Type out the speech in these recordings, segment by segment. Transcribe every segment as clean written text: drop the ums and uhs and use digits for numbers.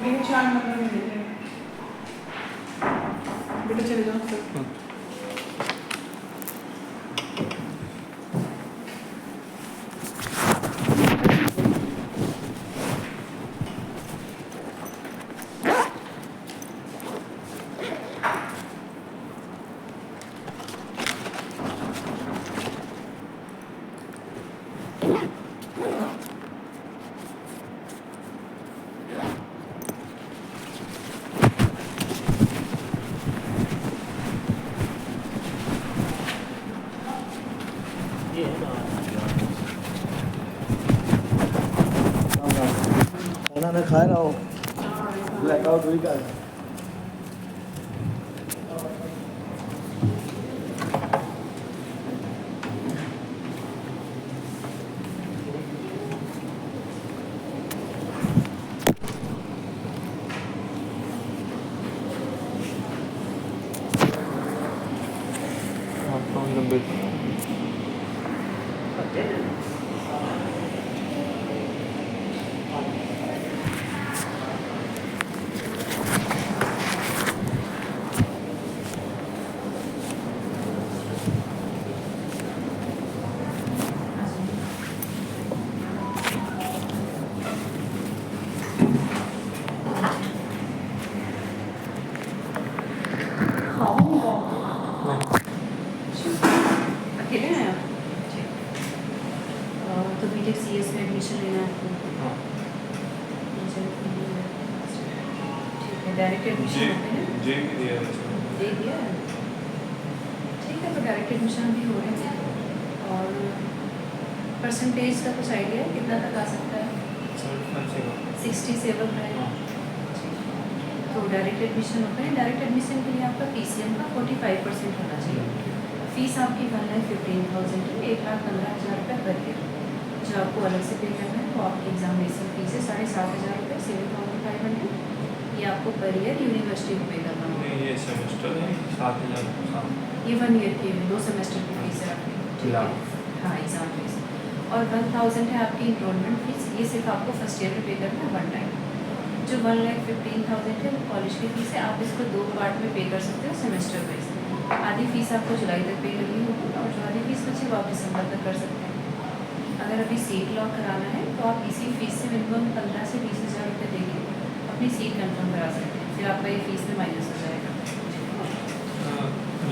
मेरे 4 नंबर में मिले हैं। बेटा चले जाओ सर। खाना ना खा रहा हो ब्लैकआउट हुई का on the bed. अकेले हैं आप? तो बीटेक सीएस में एडमिशन लेना है आपको? हाँ। ठीक है, डायरेक्ट एडमिशन होते हैं? जे भी दिया है। दे दिया है? ठीक है, तो डायरेक्ट एडमिशन भी हो रहे हैं। और परसेंटेज का कुछ आइडिया है कितना तक आ सकता है? 67 है। तो डायरेक्ट एडमिशन होता है। डायरेक्ट एडमिशन के लिए आपका पीसीएम का 45% होना चाहिए। फीस आपकी 1,15,000 है, 1,15,000 रुपये पर ईयर। जो आपको अलग से पे करना है वो आपकी एग्जामिनेशन फीस है 7,500 रुपये, 7,500। ये आपको पर ईयर यूनिवर्सिटी को पे करना होगा। नहीं, ये सेमेस्टर है 7,000 ये 1 ईयर की 2 सेमेस्टर की फीस है आपकी। ठीक है, हाँ एग्जाम फीस। और 1,000 है आपकी इंस्टॉलमेंट फीस। ये सिर्फ आपको फर्स्ट ईयर में पे करना है 1 टाइम। जो 1,15,000 है वो कॉलेज की फीस है। आप इसको 2 पार्ट में पे कर सकते हो सेमेस्टर वाइज। आधी फीस आपको जुलाई तक पे करनी होगी और जो आधी फीस बची वो आप दिसंबर तक कर सकते हैं। अगर अभी सीट लॉक कराना है तो आप इसी फीस से मिनिमम 15 से 20,000 रुपये देके अपनी सीट कंफर्म करा सकते हैं। फिर आपका ये फीस में माइनस हो जाएगा।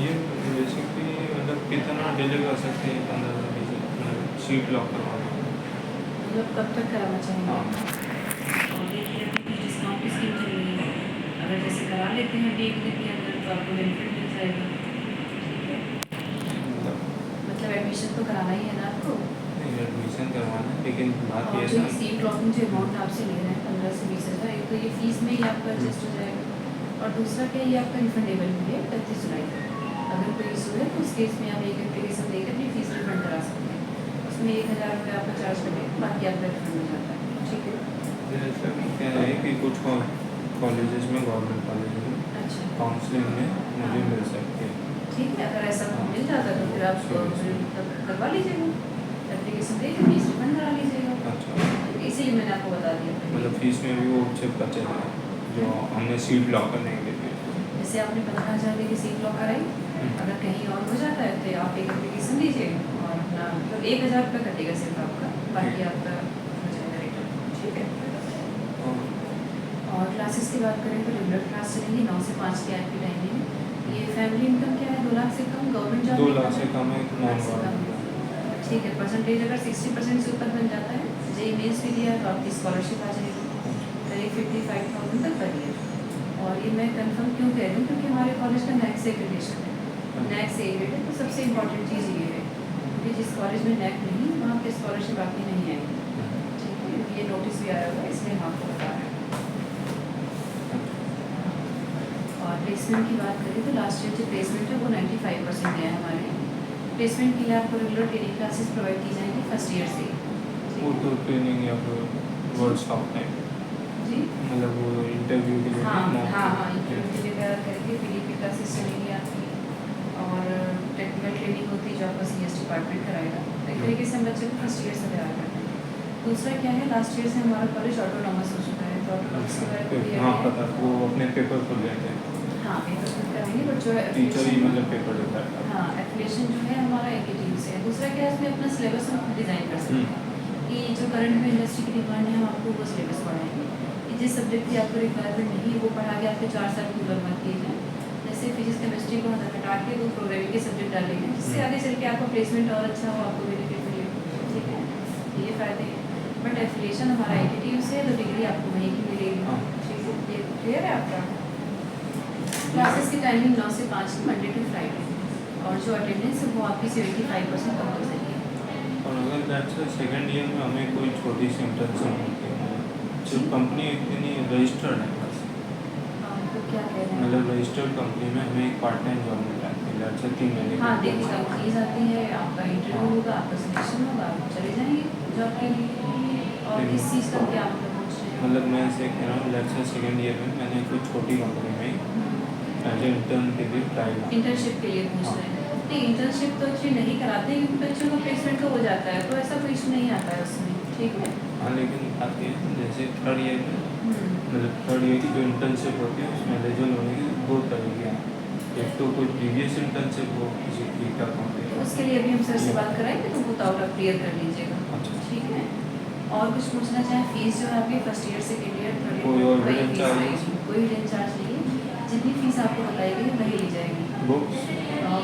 ये बेसिकली मतलब कितना डिले कर सकते हैं 15 सीट लॉक करवाना? मतलब कब तक कराना चाहेंगे? हाँ। और देखिए डिस्काउंट की स्कीम चल रही है। अगर जैसे करा लेते हैं अभी 1 दिन के अंदर तो आपको बेनिफिट मिल जाएगा। ठीक है, मतलब एडमिशन तो कराना ही है ना आपको? नहीं, एडमिशन करवाना है लेकिन बात और ये जो है सीट लॉकिंग जो अमाउंट आपसे ले रहे हैं 15 से 20,000, एक तो ये फीस में ही आपका एडजस्ट हो जाएगा। और दूसरा क्या, ये आपका रिफंडेबल भी है 31 जुलाई तक। अगर कोई इशू है तो उस केस में आप एक एप्लीकेशन देकर अपनी फीस रिफंड करा सकते हैं। उसमें 1,000 रुपये आपका चार्ज लगेगा, बाकी आपका रिफंड हो जाता है। ठीक है, जैसा कि क्या है कि कुछ कॉलेजेस में गवर्नमेंट कॉलेजेस में अच्छा काउंसलिंग में मुझे मिल सकती है। ठीक है। अगर ऐसा मिल जाता तो फिर आप करवा लीजिएगा, एप्लीकेशन देकर फीस रिफंड करा लीजिएगा। अच्छा, इसीलिए मैंने आपको बता दिया। मतलब फीस में भी वो चेक बचेगा जो हमने सीट लॉक करने के लिए। जैसे आपने 15,000 की सीट लॉक कराई, अगर कहीं और हो जाता है तो आप एक एप्लीकेशन दीजिए और अपना मतलब 1,000 रुपये कटेगा सिर्फ आपका, बाकी आपका हो जाएगा रिटर्न। ठीक है। और क्लासेस की बात करें तो रेगुलर क्लास चलेंगी 9 से 5 की आपकी टाइमिंग। ये फैमिली इनकम क्या है? 2 लाख से कम, गवर्नमेंट जॉब 2 लाख से कम है, नॉन से कम। गवर्नमेंट। ठीक है, परसेंटेज अगर 60% से ऊपर बन जाता है, जेईई मेंस भी दिया तो आपकी स्कॉलरशिप आ जाएगी करीब 55,000 तक पर ईयर। और ये मैं कंफर्म क्यों कह रही हूँ क्योंकि हमारे कॉलेज का नैक से एक्रेडिटेशन है, नैक से एग्रेड है। तो सबसे इम्पोर्टेंट चीज़ ये है कि जिस कॉलेज में नैक नहीं वहाँ पे स्कॉलरशिप आपकी नहीं आएगी। ठीक है, ये नोटिस भी आया हुआ है इसलिए हम आपको बता रहे हैं। और प्लेसमेंट की बात करें तो लास्ट ईयर जो प्लेसमेंट है वो 95% गया है हमारे यहाँ। प्लेसमेंट के लिए आपको रेगुलर ट्रेनिंग क्लासेस प्रोवाइड की जाएंगी फर्स्ट ईयर से। वो तो ट्रेनिंग या फिर वर्कशॉप है जी मतलब वो इंटरव्यू के लिए हाँ ना? हाँ हाँ, इंटरव्यू के लिए तैयार करेंगे। पीडीपी क्लासेस चलेंगी आपकी और टेक्निकल ट्रेनिंग होती है जो आपका सीएस डिपार्टमेंट कराएगा। एक तरीके से हम बच्चे को फर्स्ट ईयर से तैयार करते हैं। दूसरा क्या है, लास्ट ईयर से हमारा कॉलेज ऑटोनॉमस हो चुका है। तो उसके बाद कोई हाँ है। पता, वो अपने पेपर खुल गए थे, हाँ पेपर फिल कराएंगे, बट जो है टीचर ही affiliation- मतलब पेपर देता है। हाँ एफिलिएशन जो है हमारा एक ही टीम से है। दूसरा क्या है, इसमें अपना सिलेबस हम डिज़ाइन कर सकते हैं कि जो करंट में इंडस्ट्री की डिमांड है हम आपको वो सिलेबस पढ़ाएंगे कि जिस सब्जेक्ट की आपको रिक्वायरमेंट नहीं है वो पढ़ा के आपके 4 साल की मत किए जाए। जैसे फिजिक्स केमिस्ट्री को हटा के वो प्रोग्रामिंग के सब्जेक्ट डालेंगे, जिससे आगे चल के आपका प्लेसमेंट और अच्छा हो, आपको बेनिफिट मिले। ठीक है, ये फ़ायदे हैं। बट एफिलिएशन हमारा एक ही टीम से है, तो डिग्री आपको वहीं की मिलेगी। हाँ। ठीक है, ये क्लियर है आपका। क्लासेस की टाइमिंग 9 से 5 मंडे टू फ्राइडे, और जो अटेंडेंस है वो आपकी 75% कंपलसरी है। और अगर दैट्स सेकेंड ईयर में हमें कोई छोटी सी इंटर्नशिप मिलती है, जो कंपनी इतनी रजिस्टर्ड है बस, तो क्या कह रहे हैं? मतलब रजिस्टर्ड कंपनी में हमें एक पार्ट टाइम जॉब मिल जाती है, दैट्स 3 महीने की हाँ internship। देखिएगा, फीस आती है, आपका इंटरव्यू होगा, आपका सिलेक्शन होगा, आप चले जाएंगे जॉब के लिए। और इस चीज़ का क्या मतलब पूछ रहे हैं? मतलब मैं ऐसे कह रहा हूँ, दैट्स सेकेंड ईयर में मैंने कोई छोटी कंपनी में एज इंटर्न के लिए ट्राई किया। इंटर्नशिप के लिए पूछ रहे हैं? नहीं, इंटर्नशिप तो एक्चुअली नहीं कराते हैं, क्योंकि बच्चों का प्लेसमेंट तो हो जाता है, तो ऐसा कोई इशू नहीं आता है उसमें। ठीक है। हाँ लेकिन आती है जैसे थर्ड ईयर में, हम्म। मतलब थर्ड ईयर की जो इंटर्नशिप होती है उसमें एलिजिबल होने की 2 तरीके हैं। एक तो कोई प्रीवियस इंटर्नशिप हो किसी की का कंपनी, तो उसके लिए अभी हम सर से बात कराएंगे, तो वो डाउट आप क्लियर कर लीजिएगा। अच्छा। ठीक है। और कुछ पूछना चाहें? फीस जो है आपकी first year second year third कोई ईयर और वही hidden फीस charges? रहेगी, कोई हिडन चार्ज नहीं है। जितनी फीस आपको बताई गई है वही ली जाएगी। बुक्स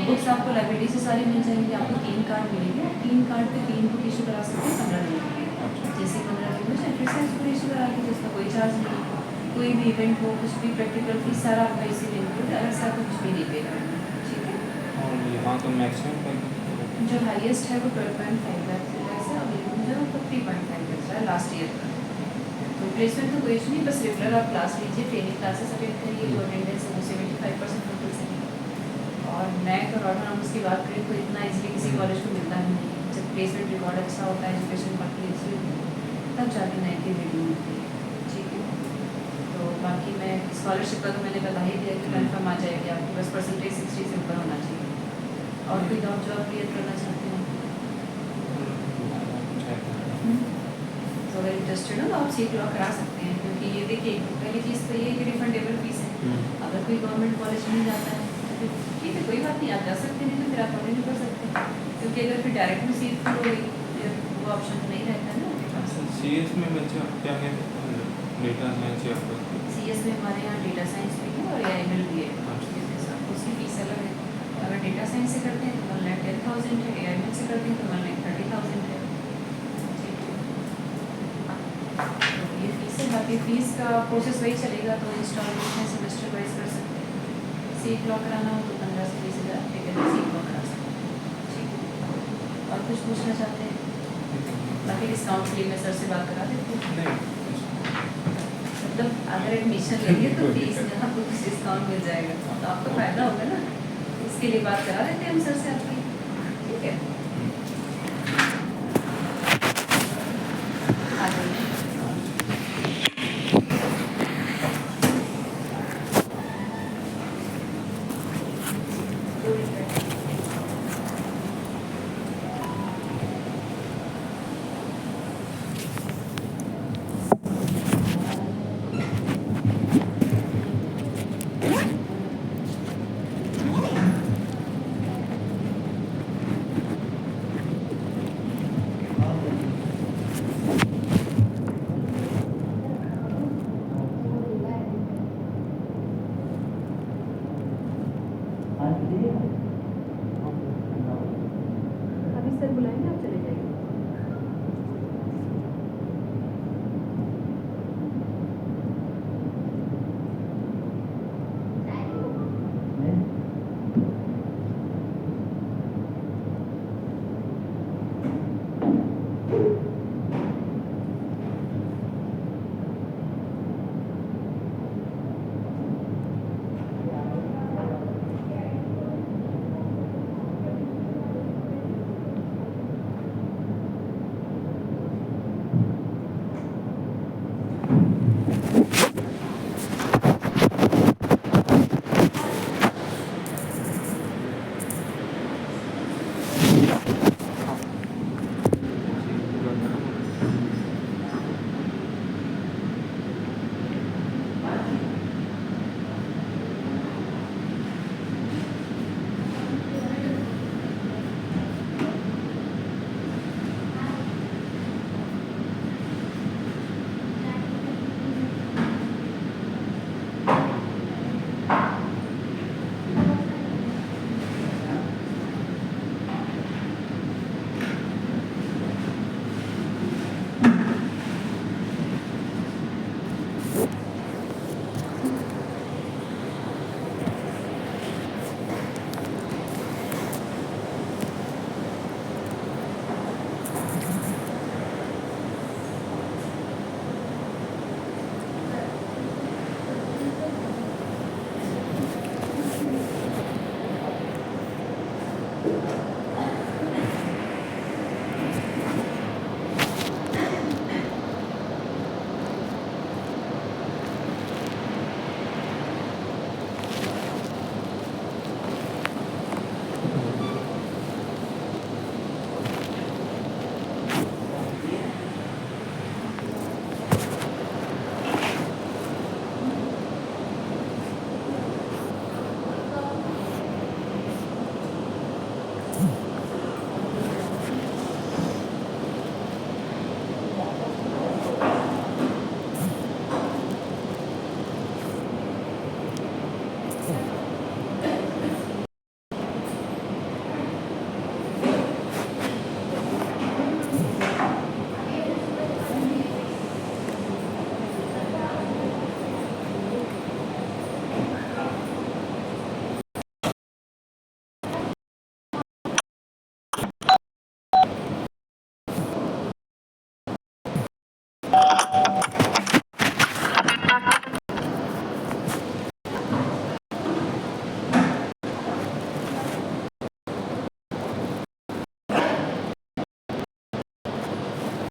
बुक्स आपको लाइब्रेरी से सारी मिल जाएंगी। आपको 3 कार्ड मिलेंगे, 3 कार्ड पे 3 बुक इशू करा सकते हैं 15 दिन के लिए। अच्छा। जैसे 15 दिन में फिर से इसको इशू करा लीजिए, उसका कोई चार्ज नहीं है। कोई भी इवेंट हो, कुछ भी प्रैक्टिकल फीस सारा आपका इसी में इंक्लूड है, अलग से आपको कुछ भी नहीं पे करना। ठीक है। और यहाँ तो मैक्सिमम पैकेज जो हाईएस्ट है वो 12.5 लाख से है, और मिनिमम जो है वो 3.5 लाख है लास्ट ईयर का। तो प्लेसमेंट तो कोई इशू नहीं, बस रेगुलर आप क्लास लीजिए, ट्रेनिंग क्लासेस अटेंड करिए, जो अटेंडेंस है वो 75% कंपलसरी है। और नैक और ऑर्डर हम उसकी बात करें तो इतना इजीली किसी कॉलेज को मिलता नहीं है। जब प्लेसमेंट रिकॉर्ड अच्छा होता है, एजुकेशन काफ़ी अच्छी होती है, तब जाके नैक की रेटिंग मिलती है। ठीक है। तो बाकी मैं स्कॉलरशिप का तो मैंने बता ही दिया कि कन्फर्म आ जाएगी आपकी, बस परसेंटेज 60 से ऊपर होना चाहिए। और कोई डाउट जो आप क्लियर करना चाहते हैं? तो अगर इंटरेस्टेड हो तो आप सीट लॉक करा सकते हैं, क्योंकि ये देखिए पहली चीज़ तो ये है कि रिफंडेबल फीस है। अगर कोई गवर्नमेंट कॉलेज नहीं जाता है तो ठीक है, कोई बात नहीं, आप जा सकते हैं, नहीं तो फिर आप नहीं कर सकते, क्योंकि अगर फिर डायरेक्ट में सीट फुल हो गई फिर वो ऑप्शन तो नहीं रहता है ना आपके पास। CS में बच्चे आप क्या कहते हैं, डेटा साइंस या CS में हमारे यहाँ डेटा साइंस भी है और AML भी है। उसकी फीस अलग है। अगर डेटा साइंस से करते हैं तो 1,10,000 है, AML से करते हैं तो 1,30,000 है। ठीक है। तो ये फीस है, बाकी फीस का प्रोसेस वही चलेगा, तो इंस्टॉलमेंट में सेमेस्टर वाइज कर सकते हैं। सीट लॉक कराना हो तो 15 से 20 हज़ार पे करके सीट लॉक करा सकते हैं। ठीक है। और कुछ पूछना चाहते हैं? बाकी डिस्काउंट के लिए मैं सर से बात करा देती हूँ। नहीं, मतलब अगर एडमिशन लेंगे तो फीस में आपको कुछ डिस्काउंट मिल जाएगा, तो आपको फ़ायदा होगा ना। इसके लिए बात करा देते हैं हम सर से आपकी। ठीक है।